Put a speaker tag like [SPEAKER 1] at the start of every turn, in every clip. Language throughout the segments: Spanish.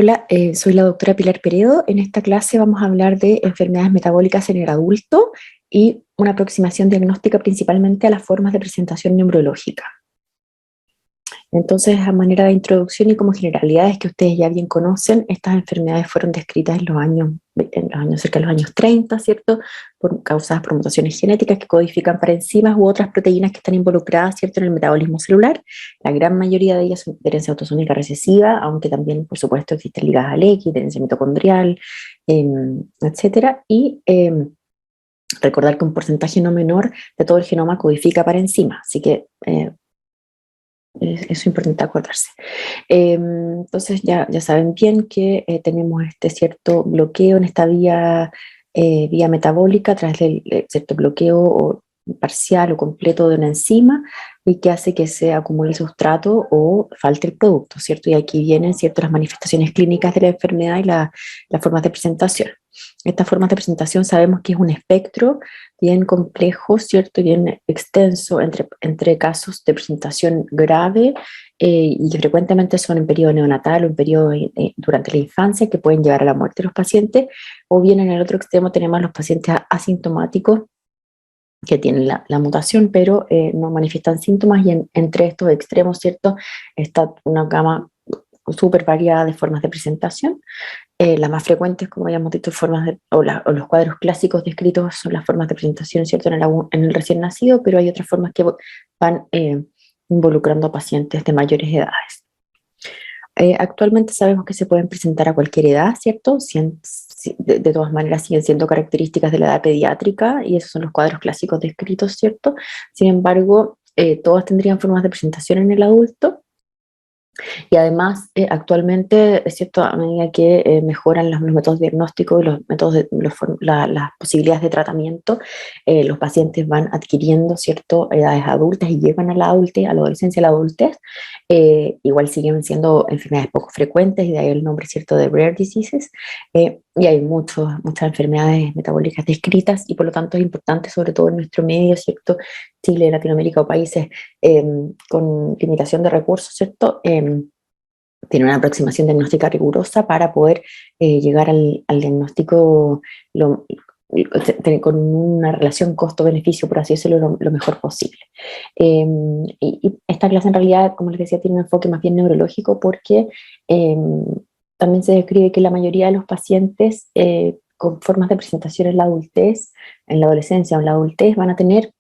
[SPEAKER 1] Hola, soy la doctora Pilar Peredo. En esta clase vamos a hablar de enfermedades metabólicas en el adulto y una aproximación diagnóstica principalmente a las formas de presentación neurológica. Entonces, a manera de introducción y como generalidades que ustedes ya bien conocen, estas enfermedades fueron descritas en los años cerca de los años 30, ¿cierto? Causadas por mutaciones genéticas que codifican parenzimas u otras proteínas que están involucradas, ¿cierto?, en el metabolismo celular. La gran mayoría de ellas son de herencia autosómica recesiva, aunque también, por supuesto, existen ligadas al X, de herencia mitocondrial, etcétera. Recordar que un porcentaje no menor de todo el genoma codifica parencima, así que eso es importante acordarse. Entonces ya saben bien que tenemos este cierto bloqueo en esta vía metabólica a través del cierto bloqueo o parcial o completo de una enzima y que hace que se acumule sustrato o falte el producto, ¿cierto? Y aquí vienen, ¿cierto?, las manifestaciones clínicas de la enfermedad y las formas de presentación. Estas formas de presentación sabemos que es un espectro bien complejo, ¿cierto? Bien extenso entre casos de presentación grave y que frecuentemente son en periodo neonatal o en periodo durante la infancia que pueden llevar a la muerte de los pacientes, o bien en el otro extremo tenemos a los pacientes asintomáticos que tienen la mutación pero no manifiestan síntomas y entre estos extremos, ¿cierto?, está una gama súper variada de formas de presentación. Las más frecuentes, como habíamos dicho, o los cuadros clásicos descritos son las formas de presentación, ¿cierto?, en el recién nacido, pero hay otras formas que van involucrando a pacientes de mayores edades. Actualmente sabemos que se pueden presentar a cualquier edad, ¿cierto? De todas maneras siguen siendo características de la edad pediátrica y esos son los cuadros clásicos descritos, ¿cierto? Sin embargo, todas tendrían formas de presentación en el adulto. Y además, actualmente, es cierto, a medida que mejoran los métodos diagnósticos y los métodos las posibilidades de tratamiento, los pacientes van adquiriendo, cierto, edades adultas y llegan a la adultez, a la adolescencia, a la adultez. Igual siguen siendo enfermedades poco frecuentes y de ahí el nombre, cierto, de rare diseases. Y hay muchas enfermedades metabólicas descritas y por lo tanto es importante, sobre todo en nuestro medio, cierto, Chile, Latinoamérica o países con limitación de recursos, ¿cierto? Tiene una aproximación diagnóstica rigurosa para poder llegar al diagnóstico con una relación costo-beneficio, por así decirlo, lo mejor posible. Y esta clase en realidad, como les decía, tiene un enfoque más bien neurológico porque también se describe que la mayoría de los pacientes con formas de presentación en la adultez, en la adolescencia o en la adultez van a tener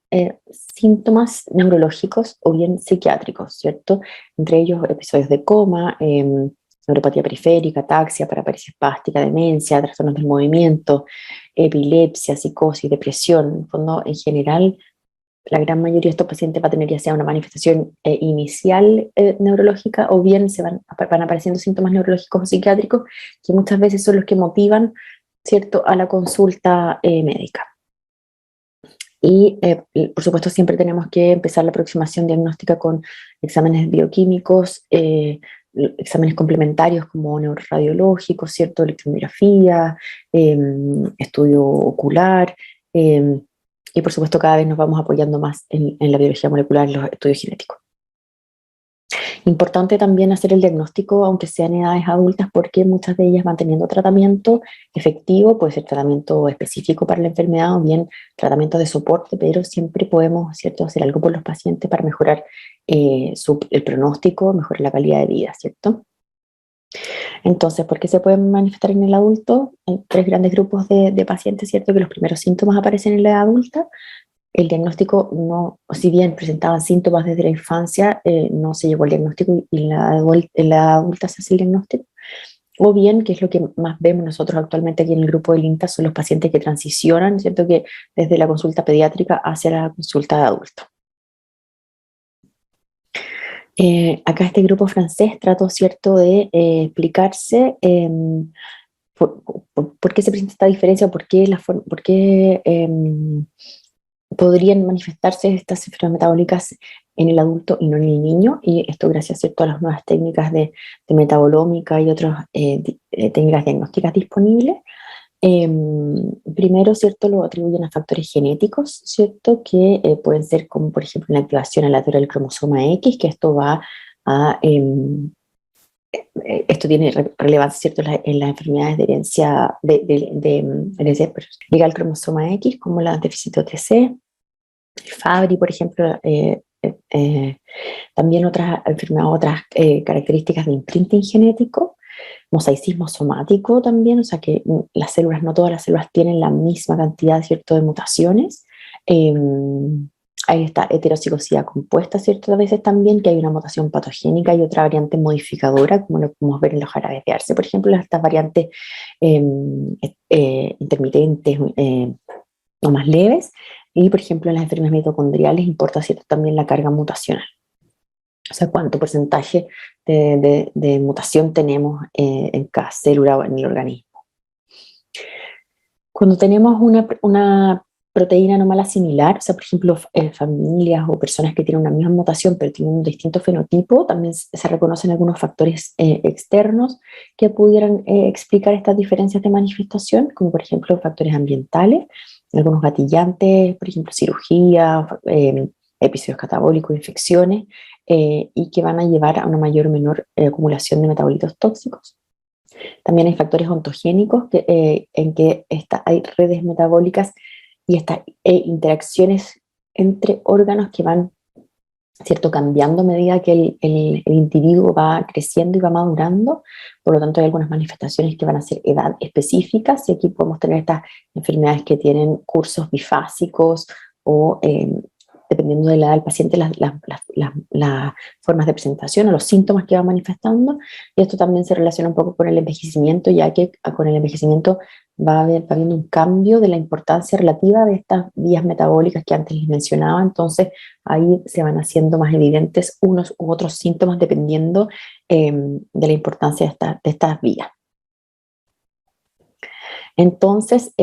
[SPEAKER 1] síntomas neurológicos o bien psiquiátricos, ¿cierto? Entre ellos episodios de coma, neuropatía periférica, ataxia, paraparesia espástica, demencia, trastornos del movimiento, epilepsia, psicosis, depresión. En el fondo, en general, la gran mayoría de estos pacientes va a tener ya sea una manifestación inicial neurológica o bien van apareciendo síntomas neurológicos o psiquiátricos que muchas veces son los que motivan, ¿cierto?, a la consulta médica. Y por supuesto siempre tenemos que empezar la aproximación diagnóstica con exámenes bioquímicos, exámenes complementarios como neuroradiológicos, ¿cierto?, electromiografía, estudio ocular, y por supuesto cada vez nos vamos apoyando más en la biología molecular, en los estudios genéticos. Importante también hacer el diagnóstico, aunque sean edades adultas, porque muchas de ellas van teniendo tratamiento efectivo, puede ser tratamiento específico para la enfermedad o bien tratamiento de soporte, pero siempre podemos, ¿cierto?, hacer algo por los pacientes para mejorar el pronóstico, mejorar la calidad de vida, ¿cierto? Entonces, ¿por qué se pueden manifestar en el adulto? Hay tres grandes grupos de pacientes, ¿cierto?, que los primeros síntomas aparecen en la edad adulta. El diagnóstico no, si bien presentaban síntomas desde la infancia, no se llegó al diagnóstico y en la adulta se hace el diagnóstico. O bien, que es lo que más vemos nosotros actualmente aquí en el grupo del INTA, son los pacientes que transicionan, ¿cierto?, que desde la consulta pediátrica hacia la consulta de adulto. Acá este grupo francés trató, ¿cierto?, de explicarse por qué se presenta esta diferencia, por qué podrían manifestarse estas enfermedades metabólicas en el adulto y no en el niño, y esto gracias, ¿cierto?, a las nuevas técnicas de metabolómica y otras técnicas diagnósticas disponibles. Primero, ¿cierto?, lo atribuyen a factores genéticos, ¿cierto?, que pueden ser como por ejemplo una activación aleatoria del cromosoma X, que esto va a Esto tiene relevancia, ¿cierto?, en las enfermedades de herencia, herencia liga al cromosoma X, como la déficit de OTC, el Fabry, por ejemplo, también otras enfermedades, otras características de imprinting genético, mosaicismo somático también, o sea que las células, no todas las células tienen la misma cantidad, ¿cierto?, de mutaciones. Hay esta heterocigosidad compuesta, ¿cierto? A veces también que hay una mutación patogénica y otra variante modificadora, como lo podemos ver en los jarabes de Arce, por ejemplo, estas variantes intermitentes o más leves, y por ejemplo en las enfermedades mitocondriales importa, ¿cierto?, también la carga mutacional. O sea, cuánto porcentaje de mutación tenemos en cada célula o en el organismo. Cuando tenemos una proteína anómala similar, o sea, por ejemplo, familias o personas que tienen una misma mutación pero tienen un distinto fenotipo, también se reconocen algunos factores externos que pudieran explicar estas diferencias de manifestación, como por ejemplo factores ambientales, algunos gatillantes, por ejemplo, cirugía, episodios catabólicos, infecciones, y que van a llevar a una mayor o menor acumulación de metabolitos tóxicos. También hay factores ontogénicos en que hay redes metabólicas y estas interacciones entre órganos que van, ¿cierto?, cambiando a medida que el individuo va creciendo y va madurando. Por lo tanto, hay algunas manifestaciones que van a ser edad específicas, y aquí podemos tener estas enfermedades que tienen cursos bifásicos o dependiendo de la edad del paciente, las formas de presentación o los síntomas que va manifestando, y esto también se relaciona un poco con el envejecimiento, ya que con el envejecimiendo va habiendo un cambio de la importancia relativa de estas vías metabólicas que antes les mencionaba, entonces ahí se van haciendo más evidentes unos u otros síntomas dependiendo de la importancia de estas vías. Entonces,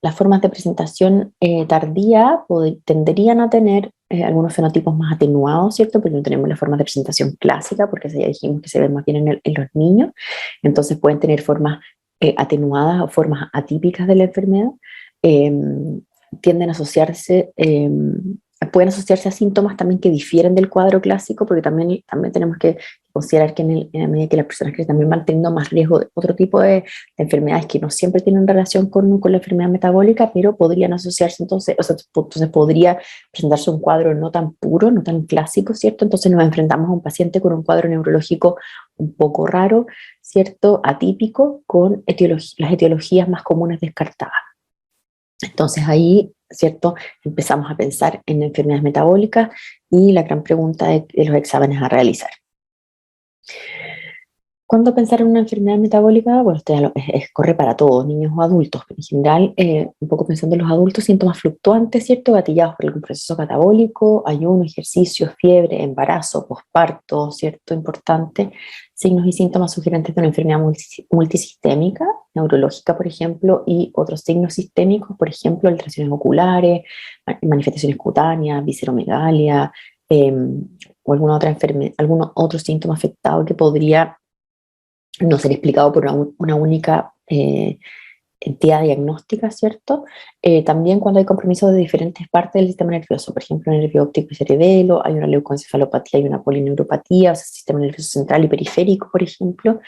[SPEAKER 1] las formas de presentación tardía tenderían a tener algunos fenotipos más atenuados, ¿cierto? Porque no tenemos la forma de presentación clásica, porque ya dijimos que se ven más bien en los niños. Entonces pueden tener formas atenuadas o formas atípicas de la enfermedad. Tienden a asociarse, pueden asociarse a síntomas también que difieren del cuadro clásico, porque también tenemos que considerar que en la medida que las personas que también van teniendo más riesgo de otro tipo de enfermedades que no siempre tienen relación con la enfermedad metabólica, pero podrían asociarse entonces podría presentarse un cuadro no tan puro, no tan clásico, ¿cierto? Entonces nos enfrentamos a un paciente con un cuadro neurológico un poco raro, ¿cierto? Atípico, con las etiologías más comunes descartadas. Entonces ahí, ¿cierto?, empezamos a pensar en enfermedades metabólicas y la gran pregunta de los exámenes a realizar. ¿Cuándo pensar en una enfermedad metabólica? Bueno, esto ya corre para todos, niños o adultos, pero en general, un poco pensando en los adultos, síntomas fluctuantes, ¿cierto?, gatillados por algún proceso catabólico, ayuno, ejercicio, fiebre, embarazo, posparto, ¿cierto?, importante, signos y síntomas sugerentes de una enfermedad multisistémica, neurológica, por ejemplo, y otros signos sistémicos, por ejemplo, alteraciones oculares, manifestaciones cutáneas, visceromegalia, o alguna otra enfermedad, algún otro síntoma afectado que podría no ser explicado por una única entidad diagnóstica, ¿cierto? También cuando hay compromisos de diferentes partes del sistema nervioso, por ejemplo, el nervio óptico y cerebelo, hay una leucoencefalopatía y una polineuropatía, o sea, sistema nervioso central y periférico, por ejemplo,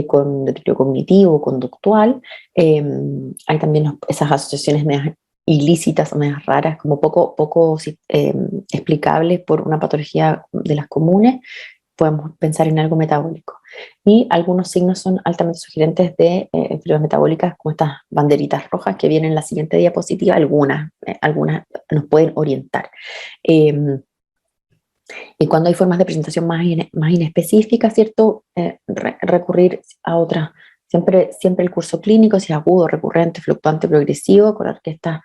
[SPEAKER 1] con deterioro cognitivo, conductual. Hay también esas asociaciones medias ilícitas o medias raras, como poco explicables por una patología de las comunes. Podemos pensar en algo metabólico. Y algunos signos son altamente sugerentes de enfermedades metabólicas, como estas banderitas rojas que vienen en la siguiente diapositiva, algunas nos pueden orientar. Y cuando hay formas de presentación más inespecíficas, ¿cierto?, recurrir a otras. Siempre el curso clínico, si es agudo, recurrente, fluctuante, progresivo, acordar que estas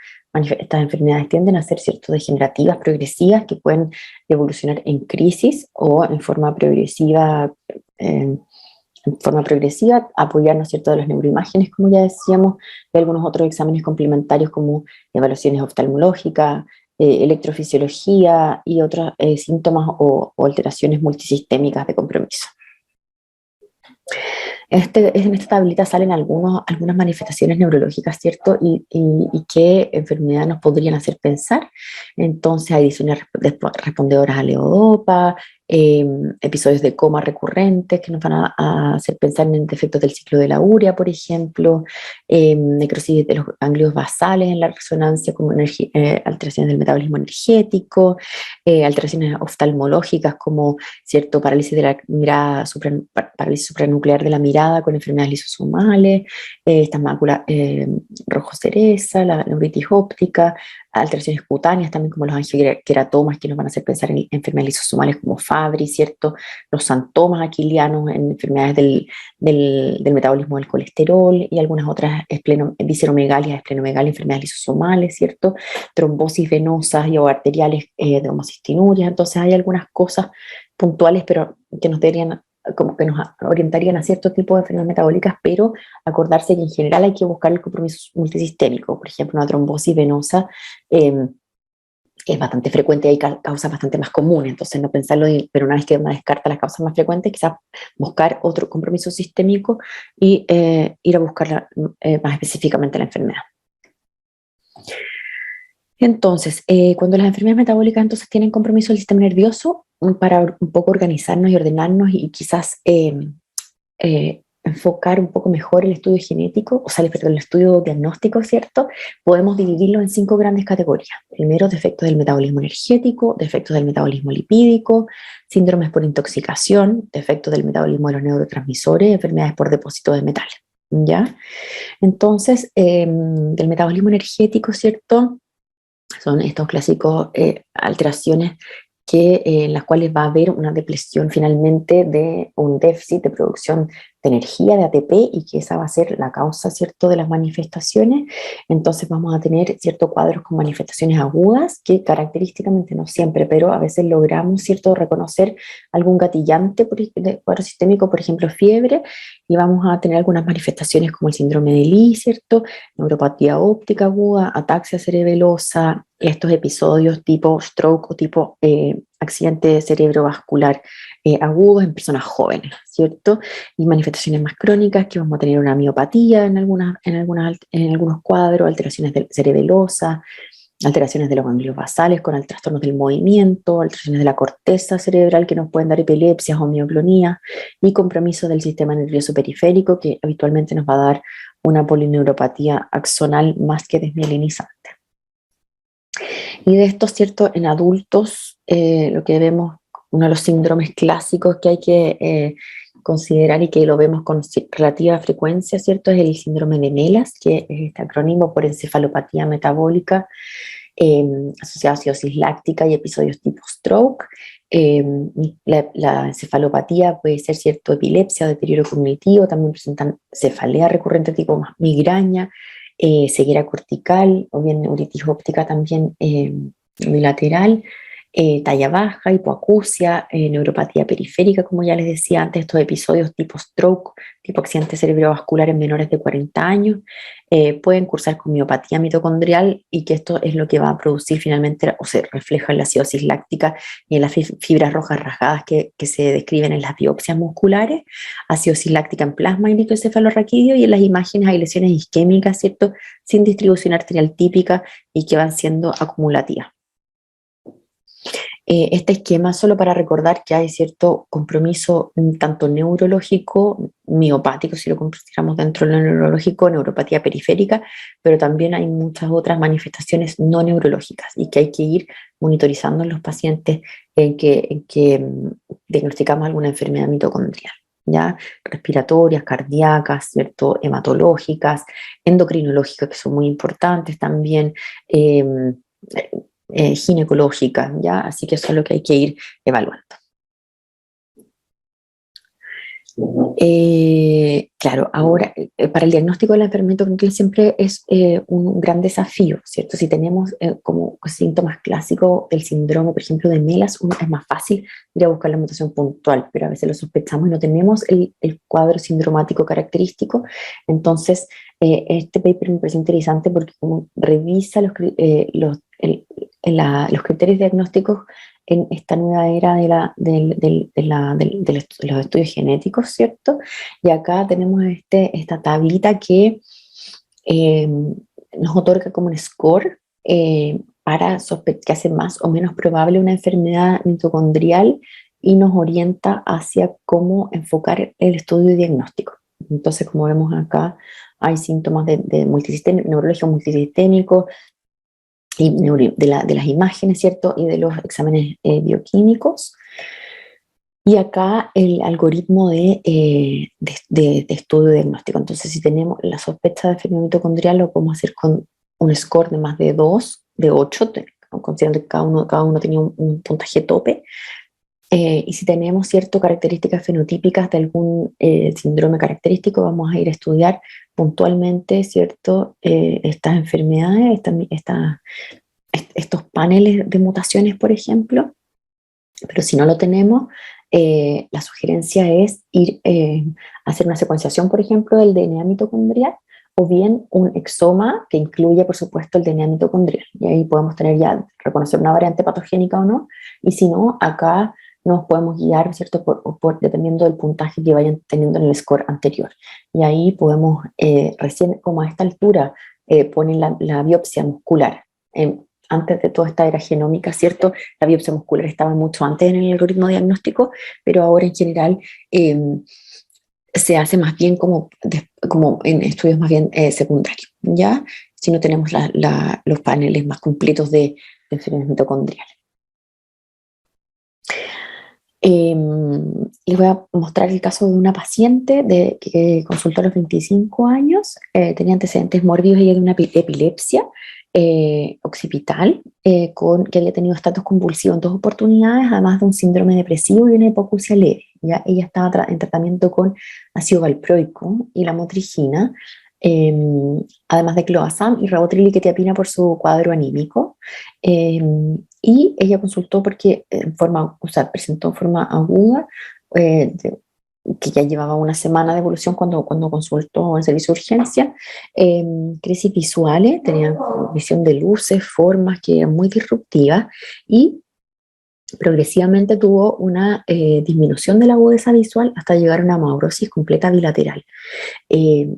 [SPEAKER 1] enfermedades tienden a ser, ¿cierto?, degenerativas, progresivas, que pueden evolucionar en crisis o en forma progresiva, apoyarnos, ¿cierto?, de las neuroimágenes, como ya decíamos, y algunos otros exámenes complementarios como evaluaciones oftalmológicas, electrofisiología y otros síntomas o alteraciones multisistémicas de compromiso. En esta tablita salen algunas manifestaciones neurológicas, ¿cierto? Y qué enfermedades nos podrían hacer pensar. Entonces hay disfonía respondedoras a levodopa, episodios de coma recurrentes que nos van a hacer pensar en defectos del ciclo de la urea, por ejemplo, necrosis de los ganglios basales en la resonancia, como alteraciones del metabolismo energético, alteraciones oftalmológicas como cierto parálisis de la mirada, parálisis supranuclear de la mirada con enfermedades lisosomales, estas máculas rojo cereza, la neuritis óptica, alteraciones cutáneas también como los angioqueratomas que nos van a hacer pensar en enfermedades lisosomales como Fabry, ¿cierto? Los santomas aquilianos en enfermedades del metabolismo del colesterol y algunas otras visceromegalias, esplenomegalia, enfermedades lisosomales, ¿cierto? Trombosis venosas y o arteriales de homocistinuria. Entonces hay algunas cosas puntuales, pero que nos deberían como que nos orientarían a cierto tipo de enfermedades metabólicas, pero acordarse que en general hay que buscar el compromiso multisistémico. Por ejemplo, una trombosis venosa es bastante frecuente y hay causas bastante más comunes, entonces no pensarlo, pero una vez que uno descarta las causas más frecuentes, quizás buscar otro compromiso sistémico y ir a buscar más específicamente la enfermedad. Entonces, cuando las enfermedades metabólicas entonces tienen compromiso del sistema nervioso, para un poco organizarnos y ordenarnos y quizás enfocar un poco mejor el estudio genético, o sea, perdón, el estudio diagnóstico, ¿cierto? Podemos dividirlo en 5 grandes categorías. Primero, defectos del metabolismo energético, defectos del metabolismo lipídico, síndromes por intoxicación, defectos del metabolismo de los neurotransmisores, enfermedades por depósito de metal, ¿ya? Entonces, del metabolismo energético, ¿cierto? Son estos clásicos alteraciones en las cuales va a haber una depresión finalmente de un déficit de producción de energía, de ATP, y que esa va a ser la causa, ¿cierto?, de las manifestaciones. Entonces vamos a tener ciertos cuadros con manifestaciones agudas, que característicamente, no siempre, pero a veces logramos, ¿cierto?, reconocer algún gatillante de cuadro sistémico, por ejemplo, fiebre, y vamos a tener algunas manifestaciones como el síndrome de Lee, ¿cierto?, neuropatía óptica aguda, ataxia cerebelosa, estos episodios tipo stroke o tipo accidente cerebrovascular agudos en personas jóvenes, ¿cierto? Y manifestaciones más crónicas, que vamos a tener una miopatía en algunos cuadros, alteraciones cerebelosas, alteraciones de los ganglios basales con trastornos del movimiento, alteraciones de la corteza cerebral que nos pueden dar epilepsias o mioclonía, y compromiso del sistema nervioso periférico, que habitualmente nos va a dar una polineuropatía axonal más que desmielinizante. Y de estos, ¿cierto?, en adultos, lo que vemos, uno de los síndromes clásicos que hay que considerar y que lo vemos con relativa frecuencia, ¿cierto?, es el síndrome de Melas, que es este acrónimo por encefalopatía metabólica asociada a cirrosis láctica y episodios tipo stroke. La encefalopatía puede ser, ¿cierto?, epilepsia, deterioro cognitivo, también presentan cefalea recurrente tipo migraña, ceguera cortical o bien neuritis óptica también bilateral, talla baja, hipoacusia, neuropatía periférica, como ya les decía antes, estos episodios tipo stroke, tipo accidente cerebrovascular en menores de 40 años, pueden cursar con miopatía mitocondrial, y que esto es lo que va a producir finalmente, o se refleja en la acidosis láctica y en las fibras rojas rasgadas que se describen en las biopsias musculares, acidosis láctica en plasma y microencefalorraquídeo, y en las imágenes hay lesiones isquémicas, ¿cierto?, sin distribución arterial típica y que van siendo acumulativas. Este esquema solo para recordar que hay cierto compromiso tanto neurológico, miopático, si lo consideramos dentro de lo neurológico, neuropatía periférica, pero también hay muchas otras manifestaciones no neurológicas y que hay que ir monitorizando en los pacientes en que diagnosticamos alguna enfermedad mitocondrial, ¿ya? Respiratorias, cardíacas, ¿cierto?, hematológicas, endocrinológicas, que son muy importantes también, ginecológica, ¿ya? Así que eso es lo que hay que ir evaluando. Claro, ahora para el diagnóstico de la enfermedad mitocondrial siempre es un gran desafío, ¿cierto? Si tenemos como síntomas clásicos del síndrome, por ejemplo, de Melas, es más fácil ir a buscar la mutación puntual, pero a veces lo sospechamos y no tenemos el cuadro sindromático característico. Entonces, este paper me parece interesante porque como revisa los criterios diagnósticos en esta nueva era de los estudios genéticos, ¿cierto? Y acá tenemos esta tablita que nos otorga como un score para que hace más o menos probable una enfermedad mitocondrial y nos orienta hacia cómo enfocar el estudio y diagnóstico. Entonces, como vemos acá, hay síntomas de neurológico multisistémico y de las imágenes, ¿cierto? Y de los exámenes bioquímicos. Y acá el algoritmo de estudio diagnóstico. Entonces, si tenemos la sospecha de enfermedad mitocondrial, lo podemos hacer con un score de más de 2, de 8, considerando que cada uno tenía un puntaje tope. Y si tenemos ciertas características fenotípicas de algún síndrome característico, vamos a ir a estudiar puntualmente, ¿cierto? Estas enfermedades, estos paneles de mutaciones, por ejemplo. Pero si no lo tenemos, la sugerencia es ir a hacer una secuenciación, por ejemplo, del DNA mitocondrial, o bien un exoma que incluya, por supuesto, el DNA mitocondrial. Y ahí podemos tener ya, reconocer una variante patogénica o no, y si no, acá nos podemos guiar, ¿cierto?, dependiendo del puntaje que vayan teniendo en el score anterior. Y ahí podemos, recién como a esta altura, poner la biopsia muscular. Antes de toda esta era genómica, ¿cierto? La biopsia muscular estaba mucho antes en el algoritmo diagnóstico, pero ahora en general se hace más bien como en estudios más bien secundarios, ¿ya? Si no tenemos los paneles más completos de enfermedades mitocondriales. Les voy a mostrar el caso de una paciente que consultó a los 25 años, tenía antecedentes mórbidos y de una epilepsia occipital, que había tenido estatus convulsivo en 2 oportunidades, además de un síndrome depresivo y una hipoacusia leve. ¿Ya? Ella estaba en tratamiento con ácido valproico y lamotrigina, además de cloazam y ravotril y quetiapina por su cuadro anímico. Y ella consultó porque presentó en forma aguda, que ya llevaba una semana de evolución cuando consultó en servicio de urgencia, crisis visuales, tenía visión de luces, formas que eran muy disruptivas, y progresivamente tuvo una disminución de la agudeza visual hasta llegar a una amaurosis completa bilateral.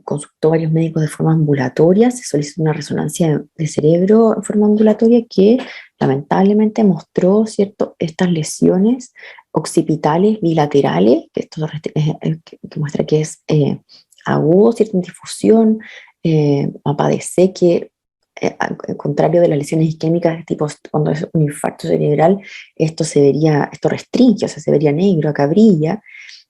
[SPEAKER 1] Consultó varios médicos de forma ambulatoria, se solicitó una resonancia de cerebro en forma ambulatoria que lamentablemente mostró, ¿cierto?, estas lesiones occipitales bilaterales, que esto que muestra que es agudo, ¿cierto?, en difusión, mapa de Seque. Al contrario de las lesiones isquémicas, tipo cuando es un infarto cerebral, esto restringe, o sea, se vería negro, acá brilla.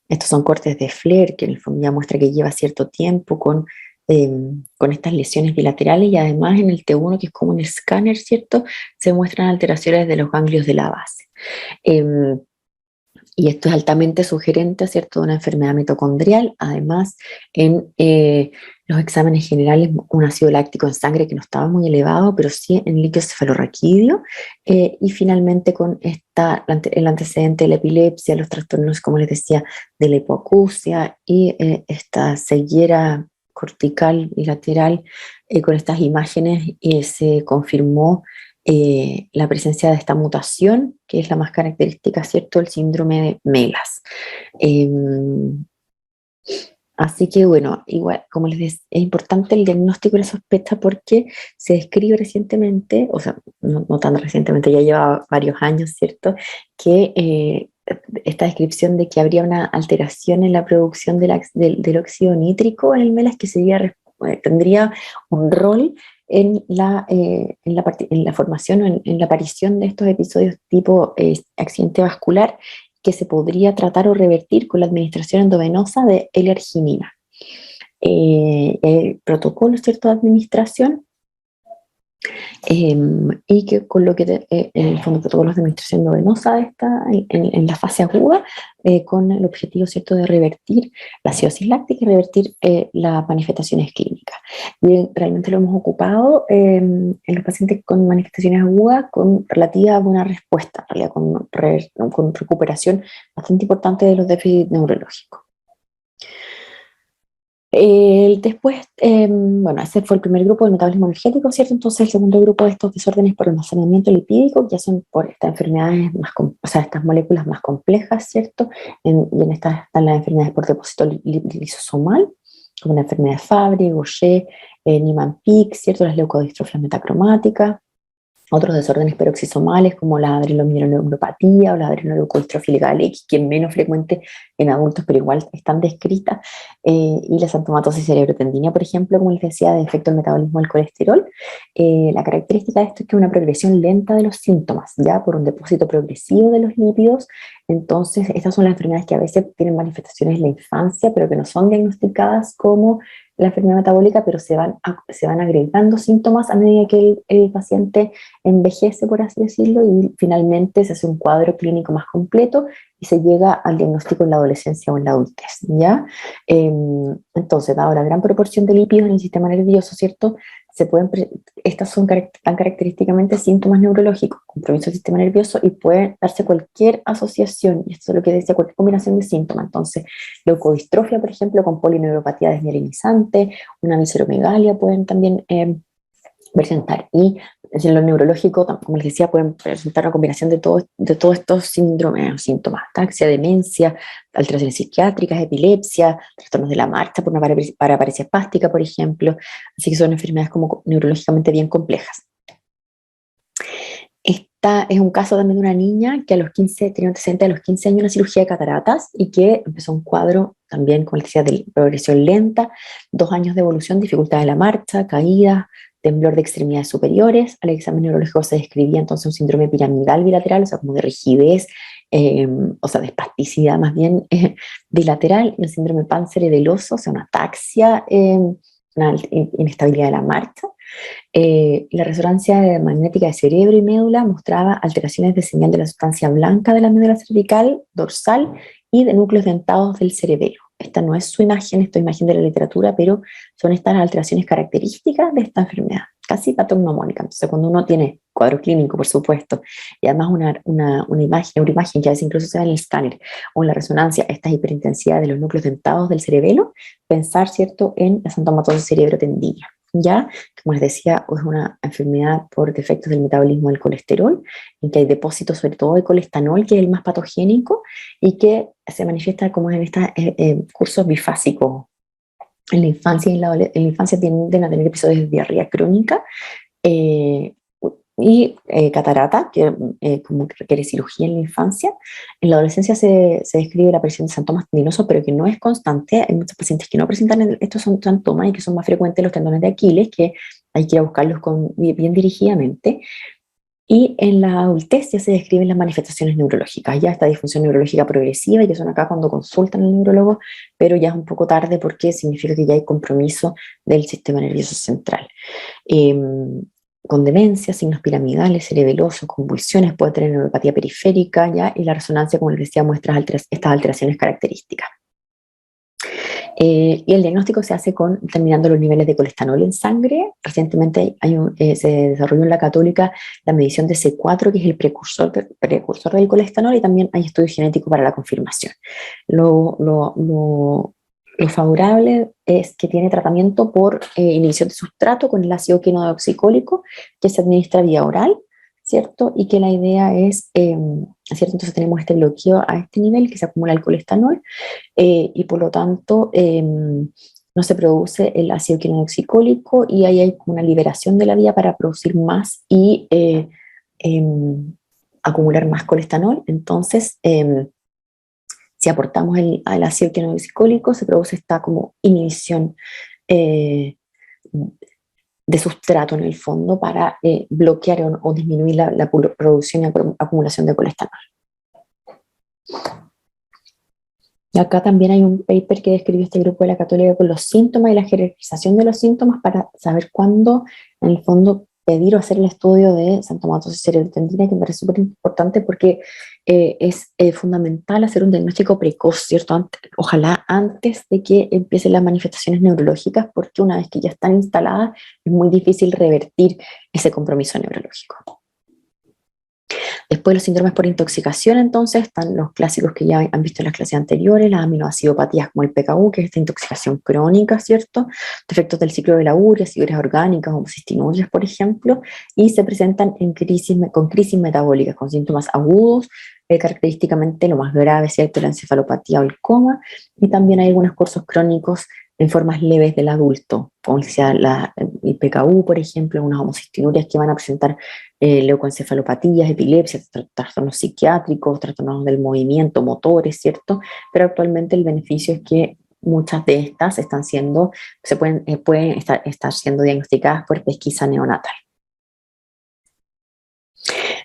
[SPEAKER 1] Estos son cortes de Flair, que en el fondo ya muestra que lleva cierto tiempo con estas lesiones bilaterales, y además en el T1, que es como un escáner, ¿cierto?, se muestran alteraciones de los ganglios de la base. Y esto es altamente sugerente, ¿cierto?, de una enfermedad mitocondrial. Además, en los exámenes generales, un ácido láctico en sangre que no estaba muy elevado, pero sí en líquido cefalorraquídeo. Y finalmente con el antecedente de la epilepsia, los trastornos, como les decía, de la hipoacusia y esta ceguera cortical y lateral, con estas imágenes se confirmó la presencia de esta mutación, que es la más característica, ¿cierto?, el síndrome de MELAS. Así que bueno, igual, como les decía, es importante el diagnóstico y la sospecha porque se describe recientemente, o sea, no tan recientemente, ya lleva varios años, ¿cierto?, que esta descripción de que habría una alteración en la producción del óxido nítrico en el MELAS que tendría un rol en la formación o en la aparición de estos episodios tipo accidente vascular, que se podría tratar o revertir con la administración endovenosa de L-arginina. El protocolo, ¿cierto?, de administración, y que con lo que en el fondo protocolos de administración endovenosa está en la fase aguda, con el objetivo, ¿cierto?, de revertir la acidosis láctica y revertir las manifestaciones clínicas. Y realmente lo hemos ocupado en los pacientes con manifestaciones agudas con relativa buena respuesta, en realidad con recuperación bastante importante de los déficits neurológicos. Después, bueno, ese fue el primer grupo del metabolismo energético, ¿cierto? Entonces el segundo grupo de estos desórdenes por almacenamiento lipídico ya son por estas enfermedades estas moléculas más complejas, ¿cierto? Y en estas están las enfermedades por depósito lisosomal, como la enfermedad de Fabry, Gaucher, Niemann-Pick, ¿cierto? Las leucodistrofias metacromáticas, Otros desórdenes peroxisomales como la adrenomioneuropatía o la adrenoleukodistrófica X, que es menos frecuente en adultos, pero igual están descritas, y la xantomatosis cerebrotendinea, por ejemplo, como les decía, de efecto del metabolismo del colesterol. La característica de esto es que es una progresión lenta de los síntomas, ya por un depósito progresivo de los lípidos. Entonces, estas son las enfermedades que a veces tienen manifestaciones en la infancia, pero que no son diagnosticadas como la enfermedad metabólica, pero se van agregando síntomas a medida que el paciente envejece, por así decirlo, y finalmente se hace un cuadro clínico más completo y se llega al diagnóstico en la adolescencia o en la adultez, ¿ya? Entonces, dado la gran proporción de lípidos en el sistema nervioso, ¿cierto? Estas son tan característicamente síntomas neurológicos, compromiso del sistema nervioso, y puede darse cualquier asociación, y esto es lo que decía, cualquier combinación de síntomas. Entonces, leucodistrofia, por ejemplo, con polineuropatía desmielinizante, una visceromegalia pueden también presentar. Y en lo neurológico, como les decía, pueden presentar una combinación de todos estos síndromes, síntomas: ataxia, demencia, alteraciones psiquiátricas, epilepsia, trastornos de la marcha por una paraparesia espástica, por ejemplo. Así que son enfermedades como neurológicamente bien complejas. Esta es un caso también de una niña que a los 15, tenía antecedentes a los 15 años una cirugía de cataratas y que empezó un cuadro también, como les decía, de progresión lenta, 2 años de evolución, dificultad de la marcha, caídas, temblor de extremidades superiores. Al examen neurológico se describía entonces un síndrome piramidal bilateral, o sea, como de rigidez, o sea, de espasticidad más bien, bilateral, y el síndrome panceredeloso, o sea, una ataxia, una inestabilidad de la marcha. La resonancia magnética de cerebro y médula mostraba alteraciones de señal de la sustancia blanca de la médula cervical, dorsal y de núcleos dentados del cerebelo. Esta no es su imagen, esta es imagen de la literatura, pero son estas alteraciones características de esta enfermedad, casi patognomónica. Entonces, cuando uno tiene cuadro clínico, por supuesto, y además una imagen, neuroimagen, que a veces incluso se da en el escáner o en la resonancia, esta hiperintensidad de los núcleos dentados del cerebelo, pensar, ¿cierto?, en la xantomatosis cerebrotendinea. Ya, como les decía, es una enfermedad por defectos del metabolismo del colesterol, en que hay depósitos sobre todo de colestanol, que es el más patogénico, y que se manifiesta como en estos cursos bifásicos. En la infancia en la infancia tienden a tener episodios de diarrea crónica, eh, catarata, que como que requiere cirugía en la infancia. En la adolescencia se describe la aparición de síntomas tendinosos, pero que no es constante. Hay muchos pacientes que no presentan estos síntomas y que son más frecuentes los tendones de Aquiles, que hay que ir a buscarlos bien dirigidamente. Y en la adultez ya se describen las manifestaciones neurológicas, ya esta disfunción neurológica progresiva, y que son acá cuando consultan al neurólogo, pero ya es un poco tarde porque significa que ya hay compromiso del sistema nervioso central. Eh, con demencia, signos piramidales, cerebelosos, convulsiones, puede tener neuropatía periférica, ¿ya? Y la resonancia, como les decía, muestra estas alteraciones características. Y el diagnóstico se hace determinando los niveles de colestanol en sangre. Recientemente se desarrolló en la Católica la medición de C4, que es el precursor del colestanol, y también hay estudio genético para la confirmación. Lo favorable es que tiene tratamiento por inhibición de sustrato con el ácido quinodeoxicólico, que se administra vía oral, ¿cierto? Y que la idea es, ¿cierto? Entonces tenemos este bloqueo a este nivel que se acumula el colestanol, y por lo tanto no se produce el ácido quinodeoxicólico, y ahí hay una liberación de la vía para producir más y acumular más colestanol. Entonces, si aportamos al ácido quinodeoxicólico, se produce esta como inhibición de sustrato en el fondo para bloquear o disminuir la producción y acumulación de colestanol. Y acá también hay un paper que describió este grupo de la Católica con los síntomas y la jerarquización de los síntomas para saber cuándo, en el fondo, pedir o hacer el estudio de xantomatosis cerebrotendinea, que me parece súper importante porque es fundamental hacer un diagnóstico precoz, ¿cierto? Ojalá antes de que empiecen las manifestaciones neurológicas, porque una vez que ya están instaladas, es muy difícil revertir ese compromiso neurológico. Después los síndromes por intoxicación, entonces, están los clásicos que ya han visto en las clases anteriores, las aminoacidopatías como el PKU, que es esta intoxicación crónica, ¿cierto? Defectos del ciclo de la urea, ureas orgánicas, homocistinurias, por ejemplo, y se presentan con crisis metabólicas, con síntomas agudos, característicamente lo más grave, ¿cierto? La encefalopatía o el coma, y también hay algunos cursos crónicos en formas leves del adulto, como sea el PKU, por ejemplo, unas homocistinurias que van a presentar leucoencefalopatías, epilepsia, trastornos psiquiátricos, trastornos del movimiento, motores, ¿cierto? Pero actualmente el beneficio es que muchas de estas pueden estar siendo diagnosticadas por pesquisa neonatal.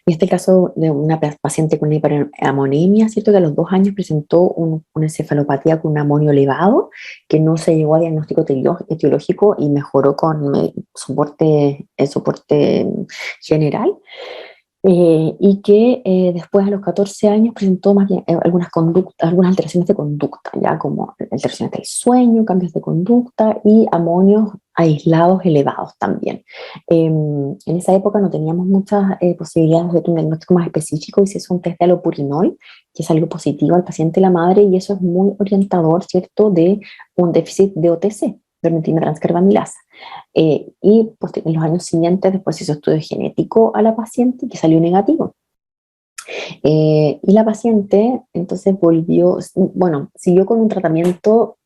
[SPEAKER 1] En este caso de una paciente con hiperamonemia, ¿cierto? Que a los 2 años presentó una encefalopatía con un amonio elevado, que no se llegó a diagnóstico etiológico y mejoró con soporte general. Y que después a los 14 años presentó más bien algunas alteraciones de conducta, ya como alteraciones del sueño, cambios de conducta y amonios aislados elevados también. En esa época no teníamos muchas posibilidades de un diagnóstico más específico y se hizo un test de alopurinol, que es algo positivo al paciente y la madre, y eso es muy orientador, ¿cierto?, de un déficit de OTC, ornitina transcarbamilasa. Y pues, en los años siguientes después se hizo estudio genético a la paciente que salió negativo. Y la paciente entonces siguió con un tratamiento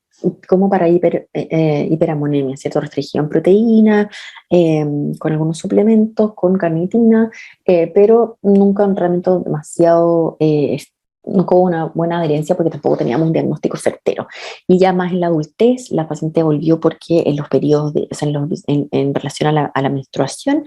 [SPEAKER 1] como para hiperamonemia, ¿cierto? Restringió en proteína, con algunos suplementos, con carnitina, pero nunca un tratamiento demasiado no con una buena adherencia porque tampoco teníamos un diagnóstico certero. Y ya más en la adultez, la paciente volvió porque en los periodos, en relación a la menstruación,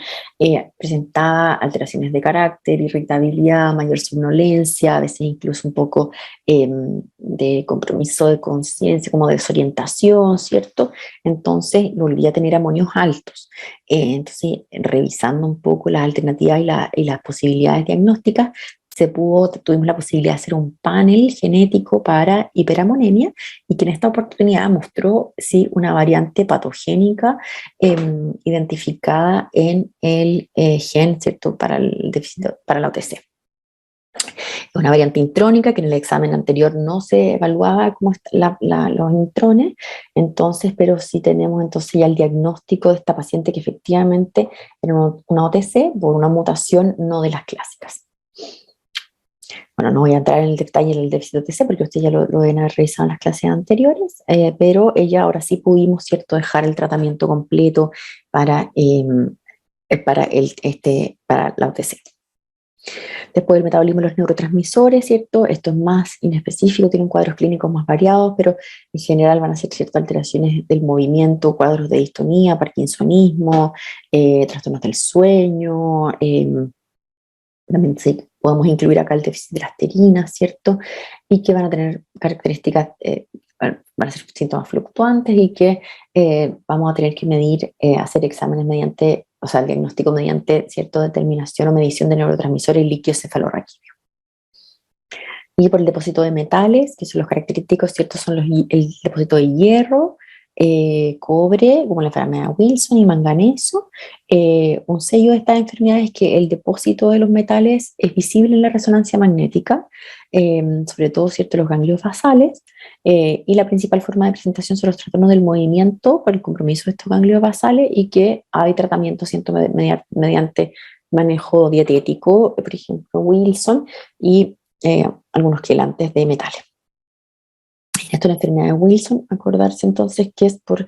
[SPEAKER 1] presentaba alteraciones de carácter, irritabilidad, mayor somnolencia, a veces incluso un poco de compromiso de conciencia, como de desorientación, ¿cierto? Entonces volvía a tener amonios altos. Entonces, revisando un poco las alternativas y las posibilidades diagnósticas, tuvimos la posibilidad de hacer un panel genético para hiperamonemia y que en esta oportunidad mostró sí una variante patogénica identificada en el gen, ¿cierto?, para el déficit, para la OTC. Una variante intrónica que en el examen anterior no se evaluaba como los intrones, entonces, pero sí tenemos entonces ya el diagnóstico de esta paciente que efectivamente era una OTC por una mutación no de las clásicas. Bueno, no voy a entrar en el detalle del déficit OTC porque ustedes ya lo deben haber revisado en las clases anteriores, pero ella ahora sí pudimos, ¿cierto?, dejar el tratamiento completo para, para la OTC. Después del metabolismo de los neurotransmisores, ¿cierto? Esto es más inespecífico, tienen cuadros clínicos más variados, pero en general van a ser ciertas alteraciones del movimiento, cuadros de distonía, parkinsonismo, trastornos del sueño, también podemos incluir acá el déficit de la asterina, ¿cierto? Y que van a tener características, van a ser síntomas fluctuantes y que vamos a tener que medir, hacer exámenes mediante, o sea, el diagnóstico mediante cierta determinación o medición de neurotransmisores y líquido cefalorraquídeo. Y por el depósito de metales, que son los característicos, ¿cierto? Son el depósito de hierro, cobre, como la enfermedad de Wilson, y manganeso. Un sello de esta enfermedad es que el depósito de los metales es visible en la resonancia magnética, sobre todo, ¿cierto?, los ganglios basales, y la principal forma de presentación son los trastornos del movimiento por el compromiso de estos ganglios basales y que hay tratamiento, ¿cierto?, mediante manejo dietético, por ejemplo, Wilson, y algunos quelantes de metales. Esto es la enfermedad de Wilson, acordarse entonces que es por la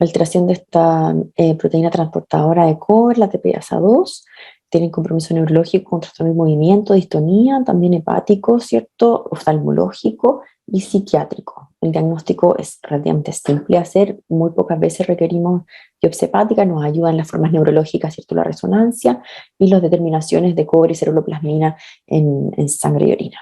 [SPEAKER 1] alteración de esta proteína transportadora de cobre, la TPasa2, tienen compromiso neurológico con trastorno del movimiento, distonía, también hepático, ¿cierto?, oftalmológico y psiquiátrico. El diagnóstico es relativamente simple de hacer, muy pocas veces requerimos biopsia hepática, nos ayudan las formas neurológicas, ¿cierto?, la resonancia y las determinaciones de cobre y ceruloplasmina en sangre y orina.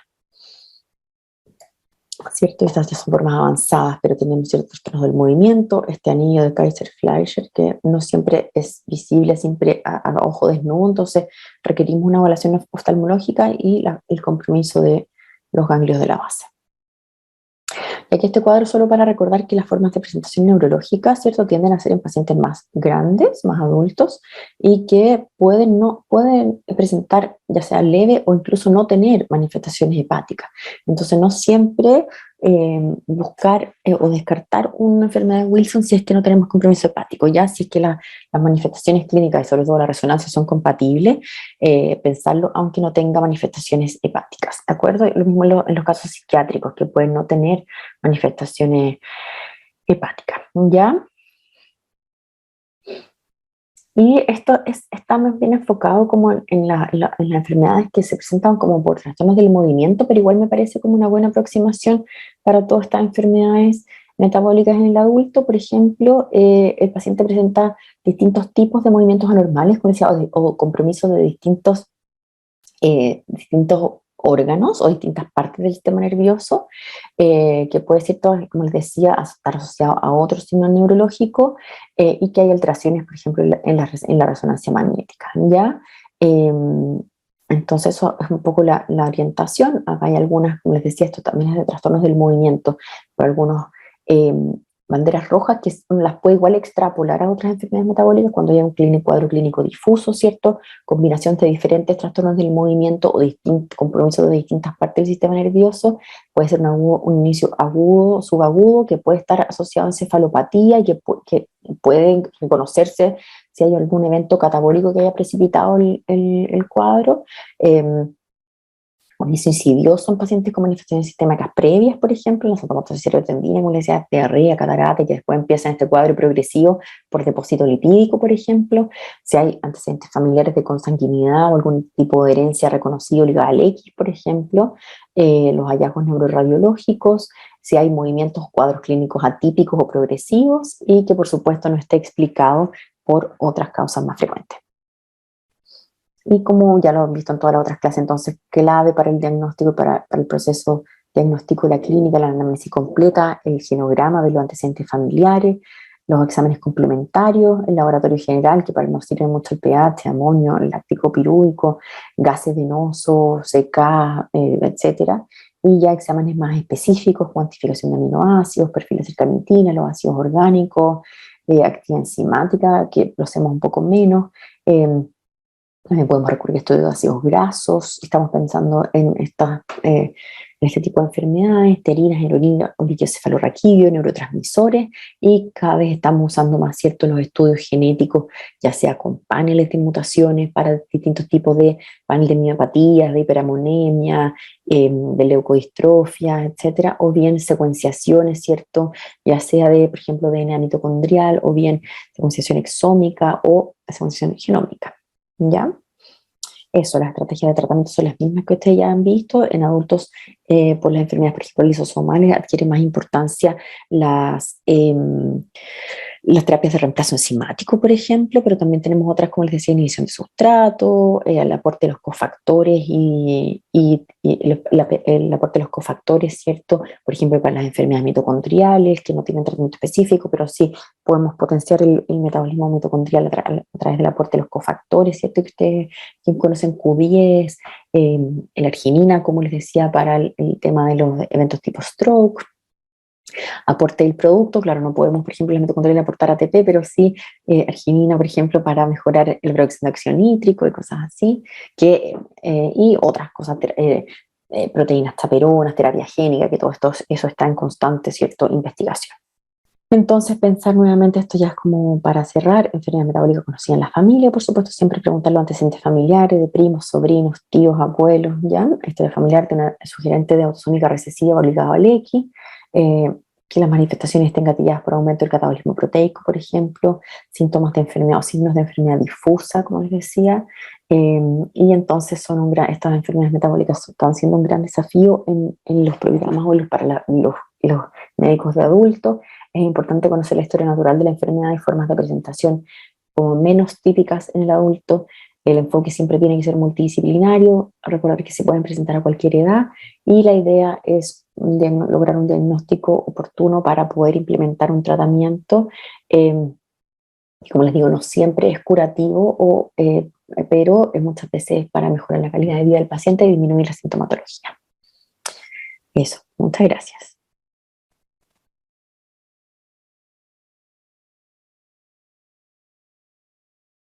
[SPEAKER 1] ¿Cierto? Estas ya son formas avanzadas, pero tenemos ciertos trastornos del movimiento, este anillo de Kaiser-Fleischer que no siempre es visible, siempre a ojo desnudo, entonces requerimos una evaluación oftalmológica y el compromiso de los ganglios de la base. Y aquí este cuadro solo para recordar que las formas de presentación neurológica, ¿cierto?, tienden a ser en pacientes más grandes, más adultos, y que pueden presentar ya sea leve o incluso no tener manifestaciones hepáticas. Entonces no siempre buscar o descartar una enfermedad de Wilson si es que no tenemos compromiso hepático, ya si es que las manifestaciones clínicas y sobre todo la resonancia son compatibles, pensarlo aunque no tenga manifestaciones hepáticas, ¿de acuerdo? Lo mismo en los casos psiquiátricos que pueden no tener manifestaciones hepáticas, ¿ya? Y esto está más bien enfocado como en las enfermedades que se presentan como por trastornos del movimiento, pero igual me parece como una buena aproximación para todas estas enfermedades metabólicas en el adulto. Por ejemplo, el paciente presenta distintos tipos de movimientos anormales, como decía, o compromisos de distintos órganos o distintas partes del sistema nervioso, que puede ser, todo, como les decía, estar asociado a otro signo neurológico, y que hay alteraciones, por ejemplo, en la resonancia magnética, ¿ya? Eh, entonces, eso es un poco la orientación. Acá hay algunas, como les decía, esto también es de trastornos del movimiento, pero algunos eh, banderas rojas que las puede igual extrapolar a otras enfermedades metabólicas cuando hay un cuadro clínico difuso, ¿cierto? Combinación de diferentes trastornos del movimiento o compromisos de distintas partes del sistema nervioso. Puede ser un inicio agudo, subagudo, que puede estar asociado a encefalopatía y que puede reconocerse si hay algún evento catabólico que haya precipitado el cuadro. Un inicio insidioso en pacientes con manifestaciones sistémicas previas, por ejemplo, la sintomatología serotendina, como les decía, diarrea, catarata, y que después empieza este cuadro progresivo por depósito lipídico, por ejemplo. Si hay antecedentes familiares de consanguinidad o algún tipo de herencia reconocido ligada al X, por ejemplo, los hallazgos neuroradiológicos, si hay movimientos, cuadros clínicos atípicos o progresivos, y que por supuesto no esté explicado por otras causas más frecuentes. Y como ya lo han visto en todas las otras clases, entonces, clave para el diagnóstico y para el proceso diagnóstico de la clínica, la anamnesis completa, el genograma de los antecedentes familiares, los exámenes complementarios, el laboratorio general, que para nos sirve mucho el pH, amonio, el láctico pirúvico, gases venosos, CK, etcétera. Y ya exámenes más específicos, cuantificación de aminoácidos, perfil de cercanitina, los ácidos orgánicos, actividad enzimática, que lo hacemos un poco menos. También podemos recurrir a estudios de ácidos grasos. Estamos pensando en este tipo de enfermedades, terinas, heroína, oligoencefalorraquídeo, neurotransmisores, y cada vez estamos usando más, ¿cierto?, los estudios genéticos, ya sea con paneles de mutaciones para distintos tipos de panel de miopatías, de hiperamonemia, de leucodistrofia, etcétera, o bien secuenciaciones, ¿cierto?, ya sea de, por ejemplo, DNA mitocondrial, o bien secuenciación exómica o secuenciación genómica. ¿Ya? Eso, las estrategias de tratamiento son las mismas que ustedes ya han visto. En adultos, por las enfermedades, por ejemplo, lisosomales, adquiere más importancia las terapias de reemplazo enzimático, por ejemplo, pero también tenemos otras, como les decía, inhibición de sustrato, el aporte de los cofactores el aporte de los cofactores, ¿cierto? Por ejemplo, para las enfermedades mitocondriales, que no tienen tratamiento específico, pero sí podemos potenciar el metabolismo mitocondrial a través del aporte de los cofactores, ¿cierto? Que ustedes quien conocen Q10, la arginina, como les decía, para el tema de los eventos tipo stroke. Aporte del producto, claro, no podemos, por ejemplo, en la mitocondria aportar ATP, pero sí arginina, por ejemplo, para mejorar el peróxido de óxido nítrico y cosas así, y otras cosas, proteínas chaperonas, terapia génica, que todo esto, eso está en constante, ¿cierto?, investigación. Entonces, pensar nuevamente, esto ya es como para cerrar, enfermedad metabólica conocida en la familia, por supuesto, siempre preguntar los antecedentes familiares, de primos, sobrinos, tíos, abuelos, ¿ya? Historia familiar, tener sugerente de autosómica recesiva obligado al X, que las manifestaciones estén gatilladas por aumento del catabolismo proteico, por ejemplo, síntomas de enfermedad o signos de enfermedad difusa, como les decía, y entonces estas enfermedades metabólicas están siendo un gran desafío en los programas o para los médicos de adultos. Es importante conocer la historia natural de la enfermedad y formas de presentación como menos típicas en el adulto. El enfoque siempre tiene que ser multidisciplinario, recordar que se pueden presentar a cualquier edad, y la idea es lograr un diagnóstico oportuno para poder implementar un tratamiento, que, como les digo, no siempre es curativo, pero muchas veces para mejorar la calidad de vida del paciente y disminuir la sintomatología. Eso, muchas gracias.